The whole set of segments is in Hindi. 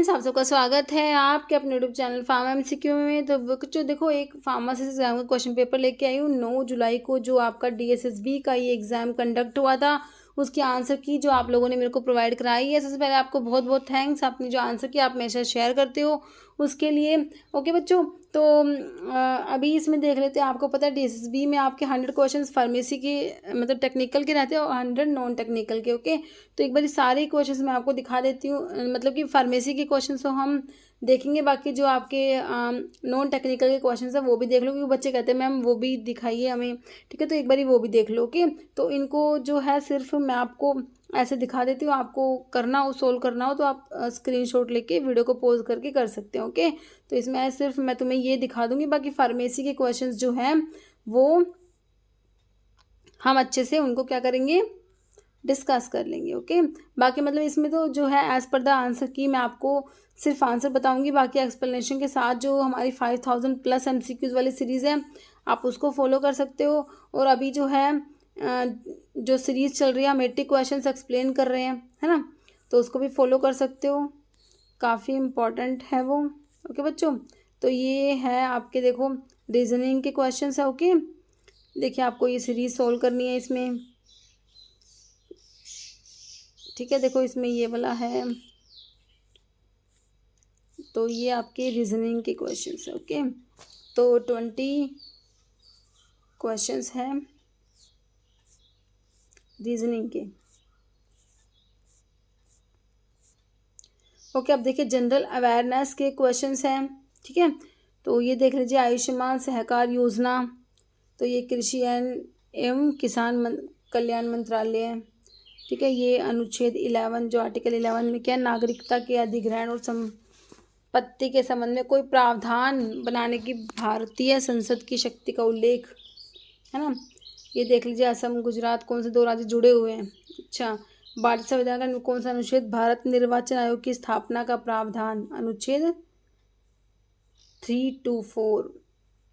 फ्रेंड्स, आप सबका स्वागत है आपके अपने यूट्यूब चैनल फार्मा एमसीक्यू में। तो बच्चों देखो, एक फार्मासी एग्जाम का क्वेश्चन पेपर लेके आई हूँ 9 जुलाई को, जो आपका डीएसएसबी का ये एग्ज़ाम कंडक्ट हुआ था। उसकी आंसर की जो आप लोगों ने मेरे को प्रोवाइड कराई है, सबसे पहले आपको बहुत बहुत थैंक्स। आपने जो आंसर की आप मेरे साथ शेयर करते हो उसके लिए। ओके बच्चों, तो अभी इसमें देख लेते हैं। आपको पता है डीएसएसबी में आपके 100 क्वेश्चन फार्मेसी के मतलब टेक्निकल के रहते हैं और 100 नॉन टेक्निकल के। ओके, तो एक बार सारे क्वेश्चंस मैं आपको दिखा देती हूँ। मतलब कि फार्मेसी के क्वेश्चंस तो हम देखेंगे, बाकी जो आपके नॉन टेक्निकल के क्वेश्चंस हैं वो भी देख लो, क्योंकि बच्चे कहते हैं मैम वो भी दिखाइए हमें। ठीक है, तो एक बार वो भी देख लो। ओके, तो इनको जो है सिर्फ मैं आपको ऐसे दिखा देती हूँ। आपको करना हो, सोल्व करना हो, तो आप स्क्रीनशॉट लेके वीडियो को पॉज करके कर सकते हो। ओके, तो इसमें सिर्फ मैं तुम्हें ये दिखा दूंगी, बाकी फार्मेसी के क्वेश्चंस जो हैं वो हम अच्छे से उनको क्या करेंगे, डिस्कस कर लेंगे। ओके, बाकी मतलब इसमें तो जो है एज पर द आंसर की मैं आपको सिर्फ आंसर बताऊंगी, बाकी एक्सप्लेनेशन के साथ जो हमारी 5000 प्लस एमसीक्यूज वाली सीरीज़ है आप उसको फॉलो कर सकते हो। और अभी जो है जो सीरीज़ चल रही है हम 80 क्वेश्चन एक्सप्लेन कर रहे हैं, है ना, तो उसको भी फॉलो कर सकते हो, काफ़ी इम्पॉर्टेंट है वो। ओके बच्चों, तो ये है आपके देखो रीजनिंग के क्वेश्चन है। ओके, देखिए आपको ये सीरीज़ सोल्व करनी है इसमें। ठीक है, देखो इसमें ये वाला है, तो ये आपके रीजनिंग के क्वेश्चंस है। ओके, तो 20 क्वेश्चंस हैं रीजनिंग के। ओके, अब देखिए जनरल अवेयरनेस के क्वेश्चंस हैं। ठीक है, तो ये देख लीजिए आयुष्मान सहकार योजना, तो ये कृषि एवं किसान कल्याण मंत्रालय है। ठीक है, ये अनुच्छेद 11 जो आर्टिकल 11 में क्या, नागरिकता के अधिग्रहण और संपत्ति के संबंध में कोई प्रावधान बनाने की भारतीय संसद की शक्ति का उल्लेख, है ना। ये देख लीजिए असम गुजरात कौन से 2 राज्य जुड़े हुए हैं। अच्छा, भारतीय संविधान का कौन सा अनुच्छेद, भारत निर्वाचन आयोग की स्थापना का प्रावधान, अनुच्छेद 324।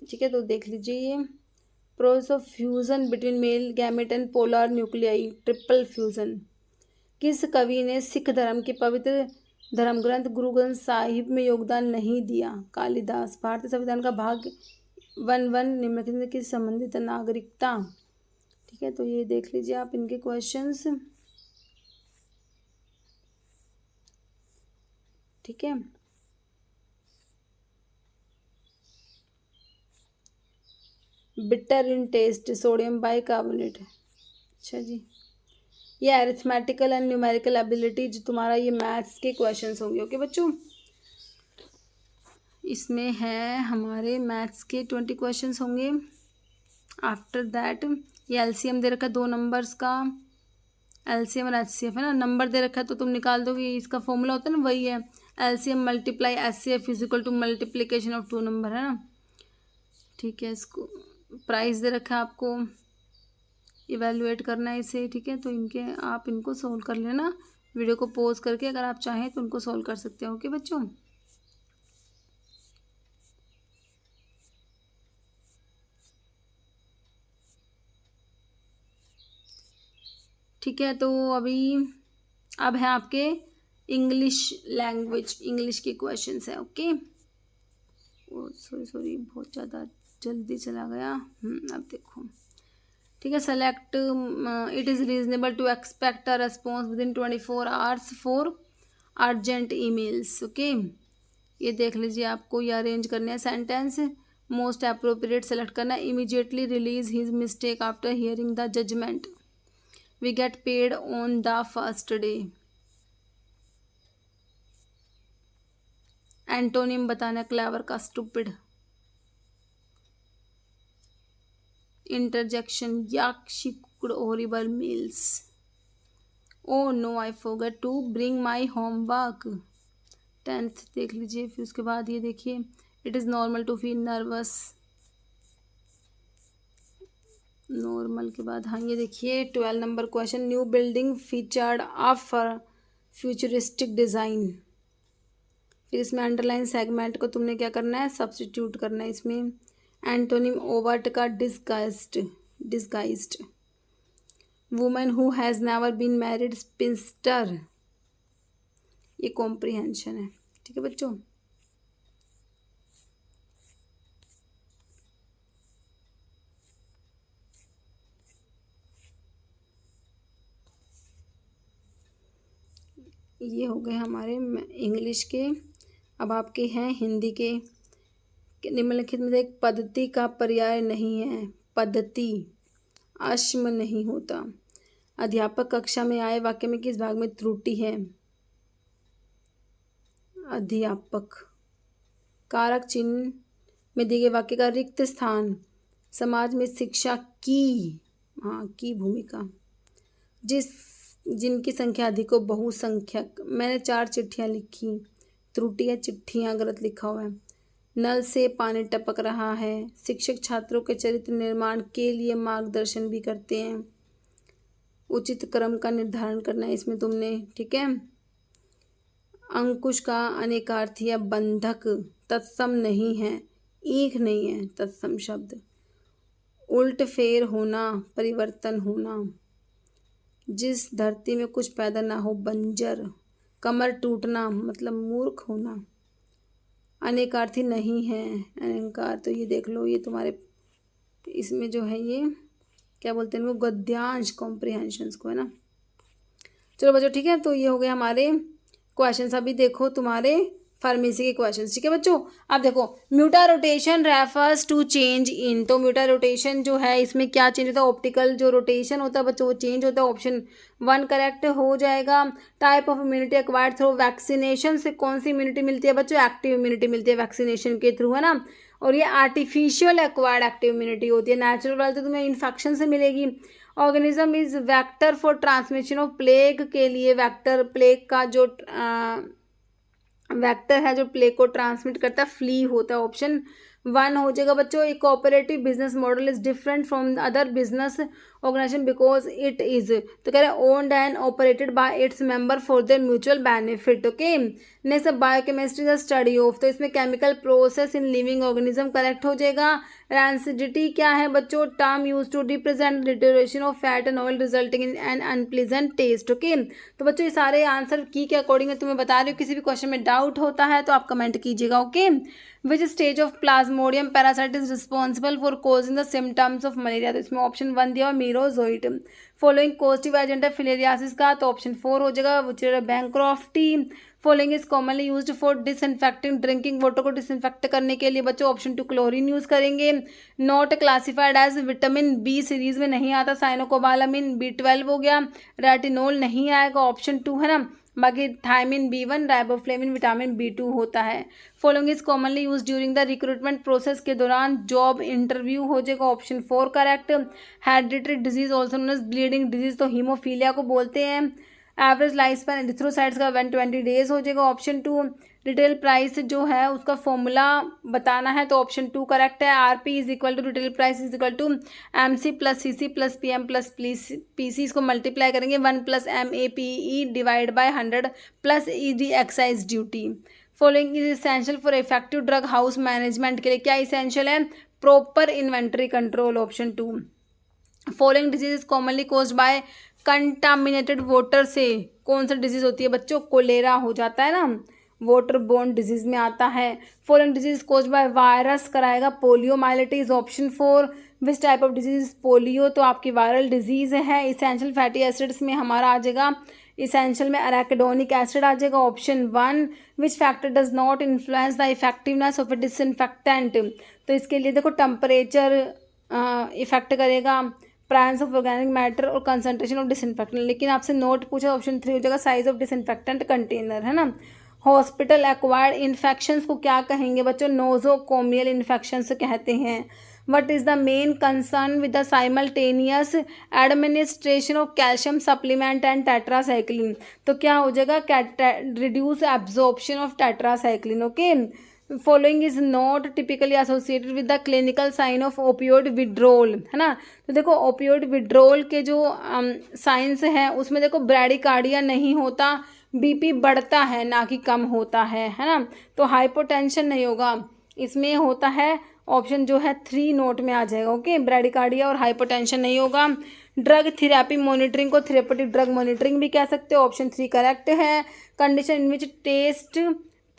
ठीक है, तो देख लीजिए ये process of fusion between male gamete and polar nuclei, triple fusion, किस कवि ने सिख धर्म के पवित्र धर्म ग्रंथ गुरु ग्रंथ साहिब में योगदान नहीं दिया, कालिदास। भारतीय संविधान का भाग 1 निम्नलिखित किस संबंधित नागरिकता। ठीक है, तो ये देख लीजिए आप इनके क्वेश्चंस। ठीक है, bitter in taste, sodium bicarbonate. अच्छा जी, ये अरिथमेटिकल एंड न्यूमेरिकल एबिलिटी, जो तुम्हारा ये मैथ्स के क्वेश्चंस होंगे। ओके बच्चों, इसमें है हमारे मैथ्स के 20 क्वेश्चंस होंगे। आफ्टर दैट ये एलसीएम दे रखा है 2 नंबर्स का, एलसीएम और एचसीएफ, है ना। नंबर दे रखा है तो तुम निकाल दोगे, इसका फॉर्मूला होता है ना, वही है LCM multiply HCF is equal to multiplication of 2 number, है ना। ठीक है, इसको प्राइस दे रखा है, आपको इवेलुएट करना है इसे। ठीक है, तो इनके आप इनको सोल्व कर लेना वीडियो को पॉज करके, अगर आप चाहें तो उनको सोल्व कर सकते हो। ओके बच्चों, ठीक है, तो अब है आपके इंग्लिश लैंग्वेज, इंग्लिश के क्वेश्चंस है। ओके, सॉरी बहुत ज़्यादा जल्दी चला गया। अब देखो, ठीक है, select it is reasonable to expect a response within 24 hours for urgent emails. Okay, ये देख लीजिए आपको ये अरेंज करने हैं सेंटेंस। मोस्ट अप्रोप्रिएट सेलेक्ट करना है। Immediately release his mistake after hearing the judgment, we get paid on the first day. Antonym बताना क्लेवर का, stupid. Interjection, yuck she cooked horrible meals, oh no I forgot to bring my homework. 10th देख लीजिए, फिर उसके बाद ये देखिए it is normal to feel nervous. Normal के बाद हाँ ये देखिए 12 number question, new building featured of futuristic design. फिर इसमें अंडरलाइन सेगमेंट को तुमने क्या करना है, सब्स्टिट्यूट करना है इसमें। एंटोनिम ओवर्ट का, disguised. Women who has never been married, spinster, ये कॉम्प्रिहेंशन है। ठीक है बच्चों। ये हो गए हमारे इंग्लिश के। अब आपके हैं हिंदी के। निम्नलिखित में से एक पद्धति का पर्याय नहीं है। पद्धति, अश्म नहीं होता। अध्यापक कक्षा में आए वाक्य में किस भाग में त्रुटि है? अध्यापक। कारक चिन्ह में दिए गए वाक्य का रिक्त स्थान। समाज में शिक्षा की, हाँ, की भूमिका। जिनकी संख्या अधिक हो, बहुसंख्यक। मैंने 4 चिट्ठियां लिखी। त्रुटि है, चिट्ठियां गलत लिखा हुआ है। नल से पानी टपक रहा है। शिक्षक छात्रों के चरित्र निर्माण के लिए मार्गदर्शन भी करते हैं। उचित क्रम का निर्धारण करना है इसमें तुमने, ठीक है। अंकुश का अनेकार्थी है बंधक, तत्सम नहीं है, ईख नहीं है तत्सम शब्द। उल्ट फेर होना, परिवर्तन होना। जिस धरती में कुछ पैदा ना हो, बंजर। कमर टूटना मतलब मूर्ख होना। अनेकार्थी नहीं है, अहंकार। तो ये देख लो, ये तुम्हारे इसमें जो है ये क्या बोलते हैं इनको, गद्यांश कॉम्प्रिहेंशंस को, है ना। चलो बच्चों ठीक है, तो ये हो गए हमारे क्वेश्चंस। अभी देखो तुम्हारे फार्मेसी के क्वेश्चंस, ठीक है बच्चों। अब देखो, mutarotation refers to change in. तो म्यूटा रोटेशन जो है इसमें क्या चेंज होता है? ऑप्टिकल जो रोटेशन होता है बच्चों वो चेंज होता है। ऑप्शन 1 करेक्ट हो जाएगा। Type of immunity acquired through vaccination से कौन सी इम्यूनिटी मिलती है बच्चों? एक्टिव इम्यूनिटी मिलती है वैक्सीनेशन के थ्रू, है ना। और ये आर्टिफिशियल एक्वायर्ड एक्टिव इम्यूनिटी होती है। नेचुरल वाली तो तुम्हें इन्फेक्शन से मिलेगी। Organism is vector for transmission of plague के लिए वेक्टर, प्लेग का जो वेक्टर है जो प्लेग को ट्रांसमिट करता है, फ्ली होता है। ऑप्शन 1 हो जाएगा बच्चों। एक cooperative business model is different from other business organization because it is, तो कह रहे हैं owned and operated by its member for their mutual benefit. Okay, next biochemistry the study of, तो इसमें chemical process in living organism correct हो जाएगा। रैंसिडिटी क्या है बच्चों? Term use to represent deterioration of fat and oil resulting in an unpleasant taste. Okay, तो बच्चों ये सारे आंसर की के अकॉर्डिंग मैं तुम्हें बता रही हूँ। किसी भी क्वेश्चन में डाउट होता है तो आप कमेंट कीजिएगा। Okay, which stage of plasmodium parasite is responsible for causing the symptoms of malaria? तो इसमें ऑप्शन 1 दिया, मीरोजोइट। फॉलोइंग कॉस्टिव एजेंट है फिलेरियासिस का, तो ऑप्शन 4 हो जाएगा, which is bancrofti. Following is commonly used for disinfecting drinking water को डिसइंफेक्ट करने के लिए बच्चों ऑप्शन 2 क्लोरीन यूज करेंगे। Not classified as vitamin B series में नहीं आता, साइनोकोबालामिन। B12 हो गया। रेटिनोल नहीं आएगा, ऑप्शन 2 है ना। बाकी thiamine B1, riboflavin, vitamin B2 होता है। Following is commonly use during the recruitment process के दौरान जॉब इंटरव्यू हो जाएगा, option 4 correct. Hereditary disease also known as bleeding disease, तो हीमोफीलिया को बोलते हैं। एवरेज लाइफ स्पैन एरिथ्रोसाइट्स का 120 डेज हो जाएगा, ऑप्शन 2। रिटेल प्राइस जो है उसका फॉर्मूला बताना है, तो ऑप्शन 2 करेक्ट है। RP is equal to retail price is equal to MC plus CC plus PM plus PC, इसको मल्टीप्लाई करेंगे 1 plus MAPE divide by 100 plus ED excise duty. Following is essential for effective drug house management के लिए क्या इसेंशियल है? Proper inventory control, option 2। Following disease is commonly caused by contaminated water से कौन सा डिजीज होती है बच्चों? कोलेरा हो जाता है ना, वाटर बोर्न डिजीज में आता है। Following disease caused by virus कराएगा, poliomyelitis, option 4। Which type of disease? Polio, तो आपकी वायरल डिजीज है। इसेंशियल फैटी एसिड्स में हमारा आ जाएगा, इसेंशियल में अराकिडोनिक एसिड आ जाएगा, option 1। Which factor does not influence the effectiveness of A disinfectant? तो इसके लिए देखो टेम्परेचर इफेक्ट करेगा, प्रायंस ऑफ ऑर्गेनिक मैटर और कंसंट्रेशन ऑफ डिसइंफेक्टेंट। लेकिन आपसे नोट पूछा, ऑप्शन 3 हो जाएगा, साइज ऑफ डिसइंफेक्टेंट कंटेनर, है ना। हॉस्पिटल एक्वायर्ड इन्फेक्शंस को क्या कहेंगे बच्चों? नोजोकोमियल इन्फेक्शंस कहते हैं। What is the main concern with the simultaneous administration of calcium supplement and tetracycline? तो क्या हो जाएगा? Reduce absorption of tetracycline. Okay, following is not typically associated with the clinical sign of opioid withdrawal, है ना। तो देखो ओपियोइड विड्रोल के जो साइंस हैं उसमें देखो ब्रैडिकार्डिया नहीं होता, BP बढ़ता है ना कि कम होता है ना। तो हाइपोटेंशन नहीं होगा, इसमें होता है ऑप्शन जो है 3 नोट में आ जाएगा। ओके, ब्रैडिकार्डिया और हाइपोटेंशन नहीं होगा। ड्रग थेरेपी मॉनिटरिंग को थेरेपेटिक ड्रग मॉनिटरिंग भी कह सकते हो, ऑप्शन 3 करेक्ट है। Condition in which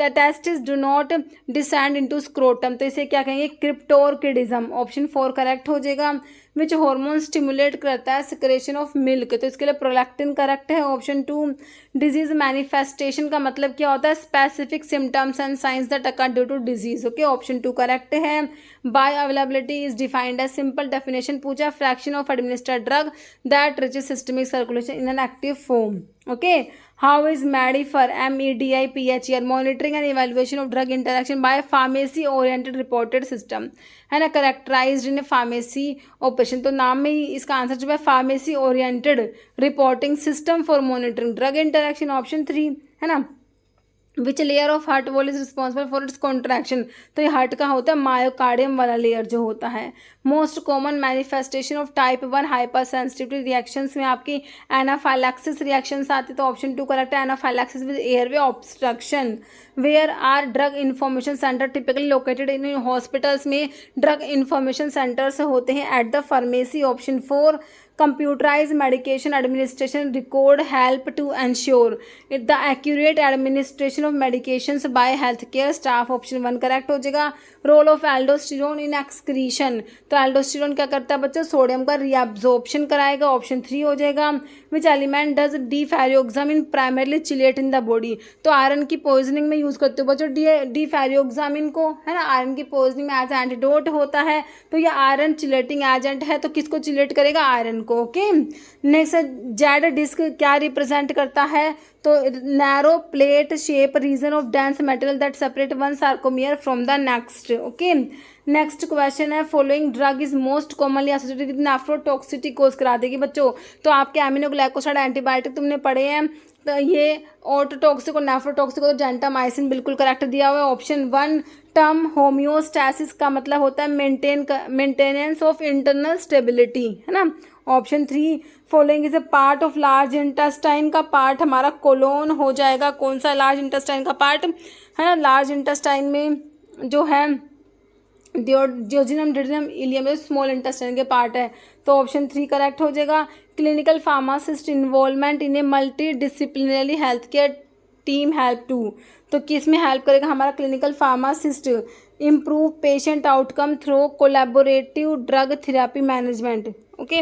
testis do not descend into scrotum, तो इसे क्या कहेंगे, क्रिप्टोर्किडिज्म। ऑप्शन 4 करेक्ट हो जाएगा। विच हार्मोन स्टिमुलेट करता है सिक्रेशन ऑफ मिल्क, तो इसके लिए प्रोलैक्टिन करेक्ट है। ऑप्शन 2 डिजीज मैनिफेस्टेशन का मतलब क्या होता है, specific symptoms and signs that occur due to disease. Okay, option 2 correct है। Bioavailability is defined as, simple definition पूछा, fraction of administered drug that reaches systemic circulation in an active form. Okay, how is MEDIPHR, MEDIPHR, monitoring and evaluation of drug interaction by pharmacy oriented reported system, है ना, करेक्टराइज्ड इन फार्मेसी ऑपरेशन। तो नाम में ही इसका आंसर जो है pharmacy oriented reporting system for monitoring drug interaction. Option 3 है ना। Which layer of heart wall is responsible for its contraction, तो ये हार्ट का होता है मायोकार्डियम वाला लेयर जो होता है। Most common manifestation of type 1 hyper sensitivity reactions में आपकी एनाफाइलैक्सिस रिएक्शंस आती है, तो ऑप्शन 2 करेक्ट है, anaphylaxis with airway obstruction. Where are drug information center typically located, in hospitals में ड्रग इंफॉर्मेशन सेंटर्स होते हैं at the pharmacy. Option 4 computerized medication administration record help to ensure the accurate administration of medications by healthcare staff। Option 1 correct हो जाएगा। Role of aldosterone in excretion, तो एल्डोस्टेरोन क्या करता है बच्चों, सोडियम का रीअब्जॉर्प्शन कराएगा। ऑप्शन 3 हो जाएगा। Which element does deferoxamine primarily chelate in the body, तो आयरन की पॉइजनिंग में यूज करते हो बच्चों डिफेरियोक्सामिन को, है ना, आयरन की पॉइजनिंग में एज एंटीडोट होता है, तो ये आयरन चिलेटिंग एजेंट है, तो किसको चिलेट करेगा, आयरन को। ओके, नेक्स्ट जेड डिस्क क्या रिप्रेजेंट करता है, तो narrow plate shape region of dense material that separate one sarcomere from the next. Okay, next question है, following drug is most commonly associated with nephrotoxicity cause करा देगी बच्चों, तो आपके एमिनोग्लाइकोसाइड एंटीबायोटिक तुमने पढ़े हैं, तो ये ऑटोटॉक्सिक और नेफ्रोटॉक्सिक तो जेंटामाइसिन बिल्कुल करेक्ट दिया हुआ है। ऑप्शन 1 टर्म होम्योस्टैसिस का मतलब होता है मेंटेनेंस ऑफ इंटरनल स्टेबिलिटी, है ना। Option 3 following is a part of large intestine का पार्ट हमारा कोलोन हो जाएगा। कौन सा लार्ज इंटेस्टाइन का पार्ट, है ना, लार्ज इंटेस्टाइन में जो है duodenum duodenum ileum small intestine के पार्ट है, तो ऑप्शन 3 करेक्ट हो जाएगा। Clinical pharmacist involvement in a multidisciplinary health care team help to, तो किस में हेल्प करेगा हमारा clinical pharmacist, improve patient outcome through collaborative drug therapy management. Okay,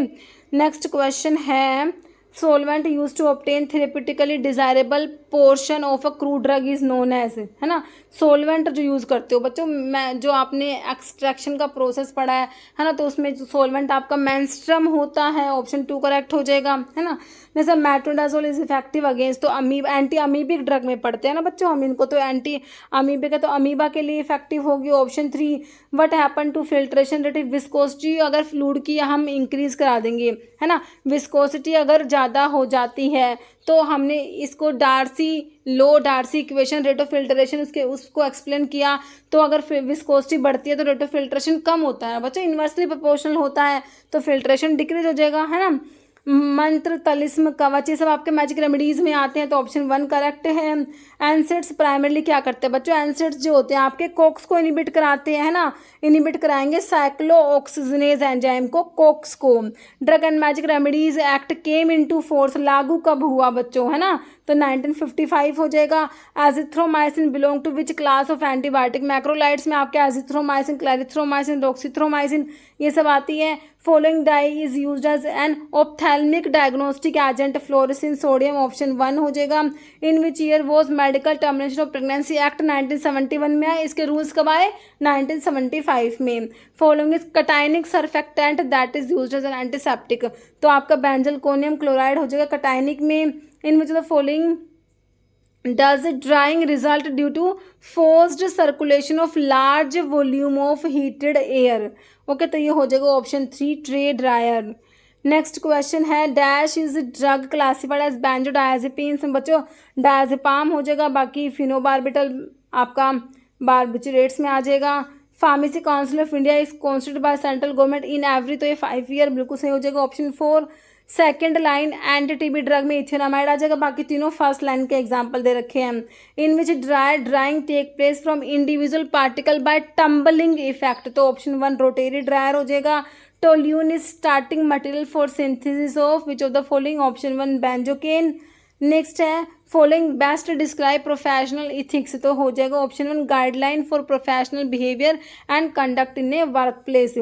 next question है, solvent use to obtain therapeutically desirable portion of a crude drug is known as, है ना, सोलवेंट जो यूज़ करते हो बच्चों, मैं जो आपने एक्सट्रैक्शन का प्रोसेस पढ़ा है ना, तो उसमें जो सोलवेंट आपका मेंस्ट्रम होता है। ऑप्शन 2 करेक्ट हो जाएगा, है ना। जैसे मेट्रोडाजोल इज इफेक्टिव अगेंस्ट, तो एंटी अमीबिक ड्रग में पढ़ते हैं ना बच्चों हम इनको, तो एंटी अमीबिक है, तो अमीबा के लिए इफेक्टिव होगी। Option 3 what happen to filtration rate, viscosity अगर फ्लूइड की हम इंक्रीज करा देंगे, है ना, विस्कोसिटी अगर ज़्यादा हो जाती है तो हमने इसको Darcy equation rate of filtration उसको एक्सप्लेन किया, तो अगर विस्कोसिटी बढ़ती है तो रेट ऑफ फिल्ट्रेशन कम होता है बच्चों, इन्वर्सली प्रोपोर्शनल होता है, तो फिल्ट्रेशन डिक्रीज हो जाएगा, है ना। मंत्र तलिस्म कवच ये सब आपके मैजिक रेमेडीज में आते हैं, तो ऑप्शन 1 करेक्ट है। एनसेड्स प्राइमरली क्या करते हैं बच्चों, एनसेड्स जो होते हैं आपके कोक्स को इनिबिट कराते हैं, है ना, इनिबिट कराएंगे साइक्लोऑक्सीजनेज एंजाइम को, कोक्स को। Drug and magic remedies act came into force लागू कब हुआ बच्चों, है ना, तो 1955 हो जाएगा। Azithromycin belong to which class of antibiotic, macrolides में आपके एजिथ्रोमाइसिन, क्लैरिथ्रोमाइसिन, डॉक्सीथ्रोमाइसिन ये सब आती है। Following dye is used as an ophthalmic diagnostic agent, fluorescein sodium. Option 1 हो जाएगा। In which year was medical termination of pregnancy act 1971 में आए, इसके रूल्स कब आए 1975 में। Following is cationic surfactant that is used as an antiseptic, तो आपका बेंजलकोनियम क्लोराइड हो जाएगा कटाइनिक में। In which the following does drying result due to forced circulation of large volume of heated air। Okay, तो ये हो जाएगा option 3 tray dryer. Next question है, dash is drug classified as benzodiazepines, बच्चों डायजेपाम हो जाएगा, बाकी फिनोबार्बिटल आपका बार्बिचरेट्स में आ जाएगा। Pharmacy council of India is constituted by central government in every, तो ये 5 ईयर बिल्कुल सही हो जाएगा। Option 4 second line anti TB drug में इथेनामाइड आ जाएगा, बाकी तीनों फर्स्ट लाइन के एग्जाम्पल दे रखे हैं। In which drying take place from individual particle by tumbling effect, तो ऑप्शन 1 रोटेरी ड्रायर हो जाएगा। Toluene is starting material for synthesis of which of the following, option 1 benzocaine, next है following best describe professional ethics, तो हो जाएगा option 1 guideline for professional behaviour and conduct in a work place.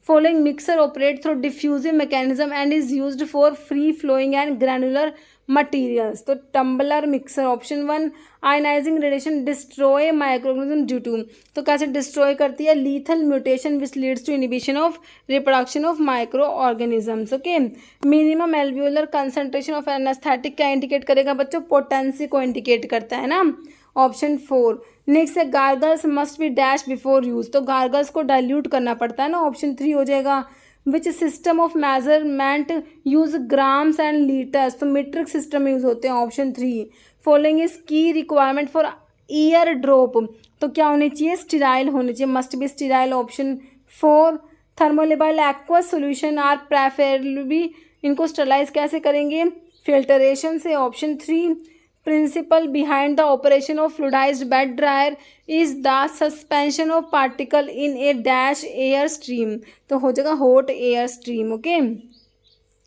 Following mixer operate through diffusive mechanism and is used for free flowing and granular materials, तो tumbler mixer option 1। Ionizing radiation destroy microorganism due to, तो कैसे डिस्ट्रॉय करती है, lethal mutation which leads to inhibition of reproduction of microorganisms. Okay, minimum alveolar concentration of anaesthetic क्या इंडिकेट करेगा बच्चों, पोटेंसी को इंडिकेट करता है ना, ऑप्शन 4। नेक्स्ट है gargles must be dash before use, तो गार्गल्स को डाइल्यूट करना पड़ता है ना, ऑप्शन 3 हो जाएगा। Which system of measurement use grams and litres, तो मीट्रिक सिस्टम में यूज होते हैं, ऑप्शन 3। फॉलोइंग इज की रिक्वायरमेंट फॉर ईयर ड्रॉप, तो क्या होनी चाहिए, स्टीराइल होनी चाहिए, must be sterile, option 4। Thermolabile aqueous solution are preferably, इनको स्टरलाइज कैसे करेंगे, फिल्टरेशन से, option 3। Principle behind the operation of fluidized bed dryer is the suspension of particle in a dash air stream, तो हो जाएगा hot air stream. Okay,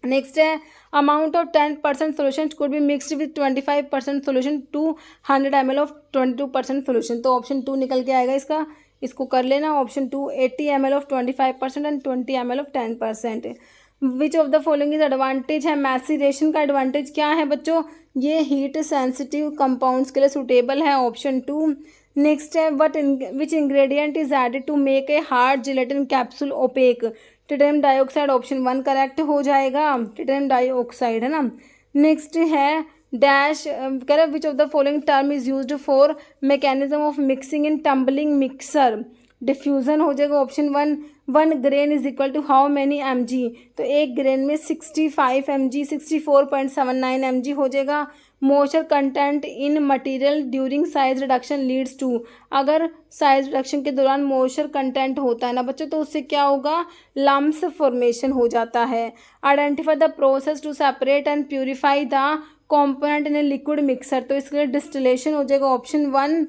next है amount of 10% solution could be mixed with 25% solution to 100 ml of 22% solution, तो ऑप्शन 2 निकल के आएगा इसका, इसको कर लेना, option 2 80 ml of 25% and 20 ml of 10%। Which of the following is advantage है, मैसीरेशन का एडवांटेज क्या है बच्चों, ये हीट सेंसिटिव कंपाउंड्स के लिए सुटेबल है, ऑप्शन 2। नेक्स्ट है what which ingredient is added to make a hard gelatin capsule opaque, titanium dioxide, option 1 correct हो जाएगा, टिटेनियम डाइऑक्साइड है ना। नेक्स्ट है डैश करें which of the following term is used for mechanism of mixing in tumbling mixer, diffusion हो जाएगा, option 1। 1 grain is equal to how many mg, तो एक ग्रेन में 65 mg 64.79 mg हो जाएगा। Moisture content in material during size reduction leads to, अगर साइज रिडक्शन के दौरान मॉइस्चर कंटेंट होता है ना बच्चों, तो उससे क्या होगा, लम्स फॉर्मेशन हो जाता है। Identify the process to separate and purify the component in a liquid mixer, तो इसके लिए डिस्टिलेशन हो जाएगा, option 1।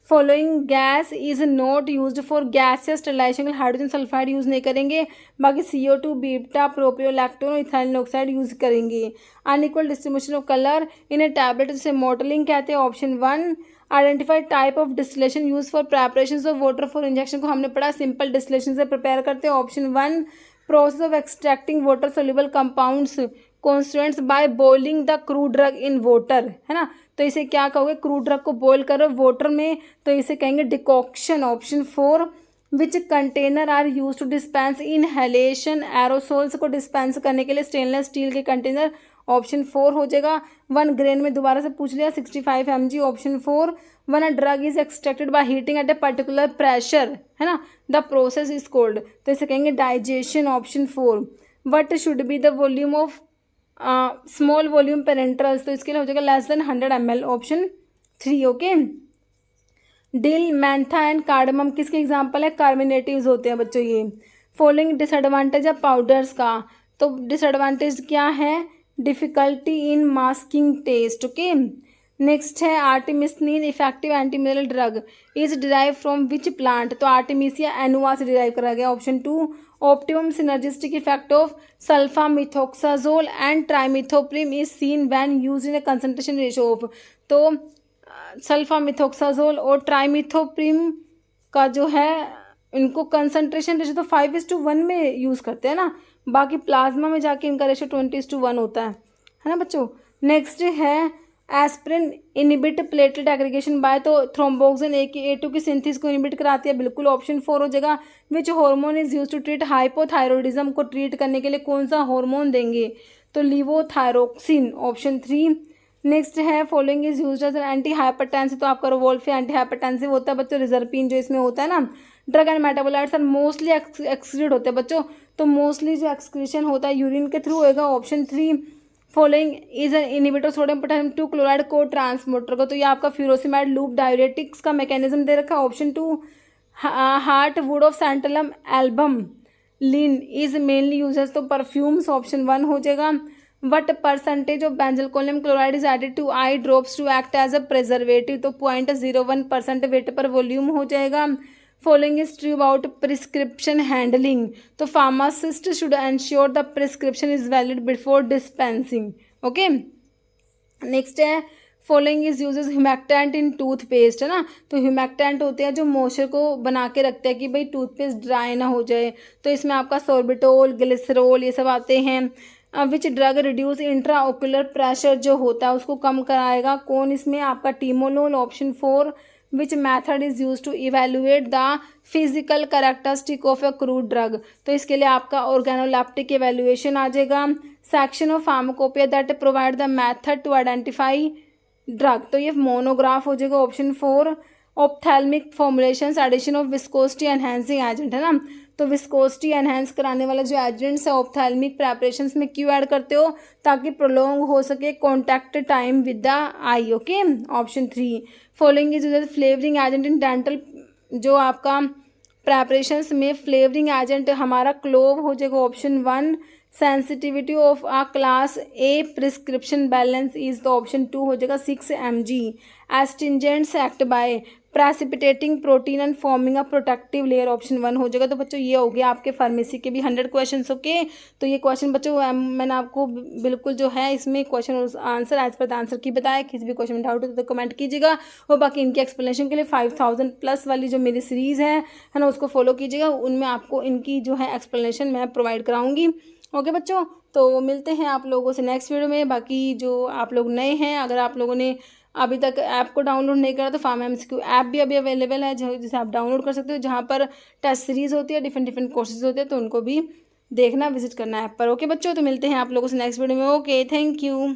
Following gas is not used for gaseous sterilization, hydrogen sulphide use नहीं करेंगे, बाकी CO2 बीटा प्रोपियोलैक्टोन और इथाइल ऑक्साइड यूज़ करेंगे। Unequal distribution of colour in a tablet जिसे मॉडलिंग कहते हैं, option 1। Identify type of distillation use for preparation of water for injection, को हमने पढ़ा सिंपल डिस्टिलेशन से प्रिपेयर करते हैं, option 1। Process of extracting water soluble compounds constituents by boiling the crude drug in water, है ना, तो इसे क्या कहोगे, क्रूड ड्रग को बॉईल करो वाटर में, तो इसे कहेंगे decoction, option 4। Which container are use to dispense inhalation aerosols, को डिस्पेंस करने के लिए स्टेनलेस स्टील के कंटेनर, ऑप्शन 4 हो जाएगा। 1 ग्रेन में दोबारा से पूछ लिया 65 mg, option 4। 1 drug is extracted by heating at a particular pressure, है ना, द प्रोसेस इज कोल्ड, तो इसे कहेंगे digestion, option 4। What should be the volume of small volume parenterals, तो इसके लिए हो जाएगा less than 100 ml, option 3। Okay, dill mentha and cardamom किसके एग्जाम्पल है, कार्मिनेटिव्स होते हैं बच्चों ये। फॉलोइंग डिसएडवांटेज है पाउडर्स का, तो डिसएडवांटेज क्या है, difficulty in masking taste. Okay, next है artemisinin effective anti mineral drug is derive from which plant, तो आर्टिमिसिया एनुआ से डिराइव करा गया, option 2। Optimum synergistic effect of sulfamethoxazole and trimethoprim is seen when used in a concentration ratio of, तो सल्फामिथोक्साजोल और ट्राइमिथोप्रिम का जो है इनको कंसंट्रेशन रेशियो तो 5:1 में यूज़ करते हैं ना, बाकी प्लाज्मा में जाके इनका रेशियो 20:1 होता है ना बच्चों। नेक्स्ट है aspirin inhibit platelet aggregation by, तो थ्रोम्बोक्सिन A2 की सिंथेसिस को इनिबिट कराती है, बिल्कुल ऑप्शन 4 हो जाएगा। Which hormone is use to treat hypothyroidism, को ट्रीट करने के लिए कौन सा हार्मोन देंगे, तो लिवोथायरोक्सिन, ऑप्शन 3। नेक्स्ट है following is used as anti hypertensive, तो आपका रोवोल्फे एंटी हाइपरटेंसिव होता है बच्चों, रिजर्पिन जो इसमें होता है ना। Drug and metabolites are mostly excrete होते हैं बच्चों, तो मोस्टली जो एक्सक्रीशन होता है यूरिन के थ्रू होएगा, option 3। Following is an inhibitor sodium potassium 2 chloride co transporter को, तो ये आपका फ्यूरोसिमाइड लूप डायरेटिक्स का मैकेनिज्म दे रखा है, option 2। Heart wood of santalum album Linn is mainly uses, तो परफ्यूम्स, ऑप्शन 1 हो जाएगा। What percentage of benzalkonium chloride is added to eye drops to act as a preservative, तो 0.01% वेट पर वॉल्यूम हो जाएगा। Following is true about prescription handling, तो pharmacist should ensure the prescription is valid before dispensing. Okay, next है following is uses humectant in toothpaste, है ना। तो ह्यूमैक्टेंट होते हैं जो मॉइस्चर को बना के रखते हैं कि भाई टूथपेस्ट ड्राई ना हो जाए। तो इसमें आपका सोर्बिटोल, ग्लिसरॉल ये सब आते हैं। Which drug reduce intra ocular pressure जो होता है उसको कम कराएगा। कौन इसमें आपका timolol. Option 4 which method is use to evaluate the physical characteristic of a crude drug. तो इसके लिए आपका ऑर्गेनोलेप्टिक इवेल्युएशन आ जाएगा। Section of pharmacopoeia that provide the method to identify drug. तो ये मोनोग्राफ हो जाएगा। Option 4 ophthalmic formulations addition of viscosity enhancing agent, है ना। तो विस्कोसिटी एनहेंस कराने वाला जो एजेंट्स है ऑप्थेल्मिक प्रेपरेशंस में क्यों ऐड करते हो, ताकि प्रोलॉन्ग हो सके contact time with the I. Okay. Option 3 following is flavouring agent in dental. जो आपका प्रेपरेशंस में फ्लेवरिंग एजेंट हमारा क्लोव हो जाएगा। Option 1 sensitivity of a class A prescription balance is the. Option 2 हो जाएगा 6 mg। Astringents act by precipitating protein and forming a protective layer. Option 1 हो जाएगा। तो बच्चों ये हो गया आपके फार्मेसी के भी 100 क्वेश्चन। ओके। तो ये क्वेश्चन बच्चों मैंने आपको बिल्कुल जो है इसमें question answer as per the answer की बताया। किसी भी क्वेश्चन में डाउट हो तो कमेंट कीजिएगा। और बाकी इनके एक्सप्लेनेशन के लिए 5000 प्लस वाली जो मेरी सीरीज़ है ना उसको फॉलो कीजिएगा। उनमें आपको इनकी जो है एक्सप्लेनेशन मैं प्रोवाइड कराऊंगी। ओके बच्चों, तो मिलते हैं आप लोगों से नेक्स्ट वीडियो में। बाकी जो आप लोग नए हैं, अगर आप लोगों ने अभी तक ऐप को डाउनलोड नहीं करा तो फार्मा एमसीक्यू ऐप भी अभी अवेलेबल है जिसे आप डाउनलोड कर सकते हो, जहाँ पर टेस्ट सीरीज़ होती है, डिफरेंट कोर्सेज होते हैं। तो उनको भी देखना, विजिट करना ऐप पर। ओके बच्चों, तो मिलते हैं आप लोगों से नेक्स्ट वीडियो में। Okay, thank you.